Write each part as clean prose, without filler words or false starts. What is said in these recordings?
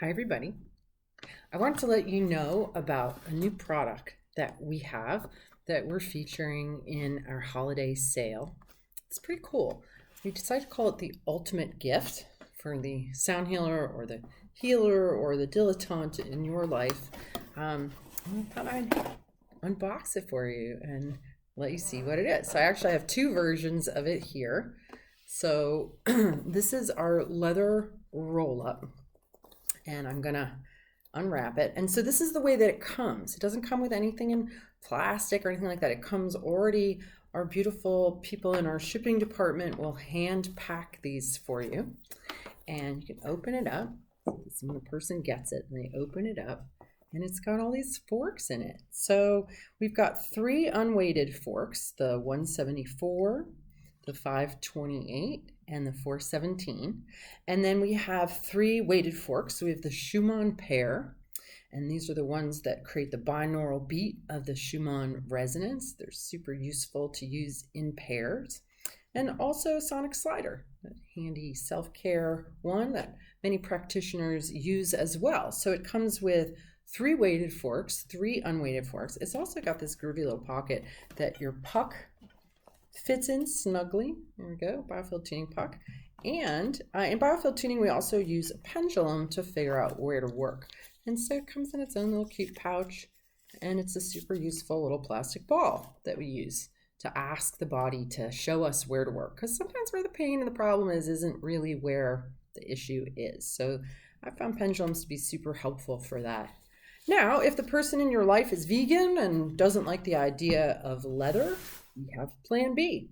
Hi, everybody. I want to let you know about a new product that we have that we're featuring in our holiday sale. It's pretty cool. We decided to call it the ultimate gift for the sound healer or the healer or the dilettante in your life. I thought I'd unbox it for you and let you see what it is. So I actually have two versions of it here. So this is our leather roll-up, and I'm gonna unwrap it. And so this is the way that it comes. It doesn't come with anything in plastic or anything like that. It comes already, our beautiful people in our shipping department will hand pack these for you. And you can open it up. This is when the person gets it and they open it up, and it's got all these forks in it. So we've got 3 unweighted forks, the 174, the 528, and the 417. And then we have 3 weighted forks. So we have the Schumann Pair, and these are the ones that create the binaural beat of the Schumann resonance. They're super useful to use in pairs. And also sonic slider, a handy self-care one that many practitioners use as well. So it comes with 3 weighted forks, 3 unweighted forks. It's also got this groovy little pocket that your puck fits in snugly. There we go, biofield tuning puck. And in biofield tuning, we also use a pendulum to figure out where to work. And so it comes in its own little cute pouch, and it's a super useful little plastic ball that we use to ask the body to show us where to work. Because sometimes where the pain and the problem is isn't really where the issue is. So I found pendulums to be super helpful for that. Now, if the person in your life is vegan and doesn't like the idea of leather, we have plan B.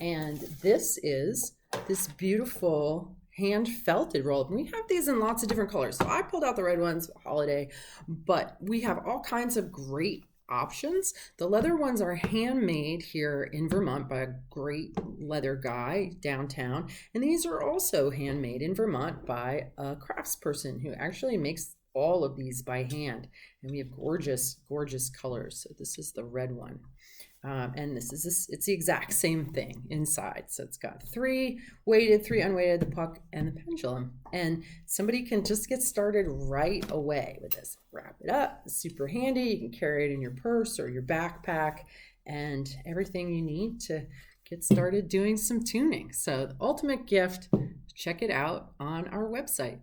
And this is this beautiful hand felted roll. We have these in lots of different colors. So I pulled out the red ones for holiday, but we have all kinds of great options. The leather ones are handmade here in Vermont by a great leather guy downtown. And these are also handmade in Vermont by a craftsperson who actually makes all of these by hand. And we have gorgeous, gorgeous colors. So this is the red one. And it's the exact same thing inside. So it's got 3 weighted, 3 unweighted, the puck and the pendulum. And somebody can just get started right away with this. Wrap it up, it's super handy. You can carry it in your purse or your backpack and everything you need to get started doing some tuning. So the ultimate gift, check it out on our website.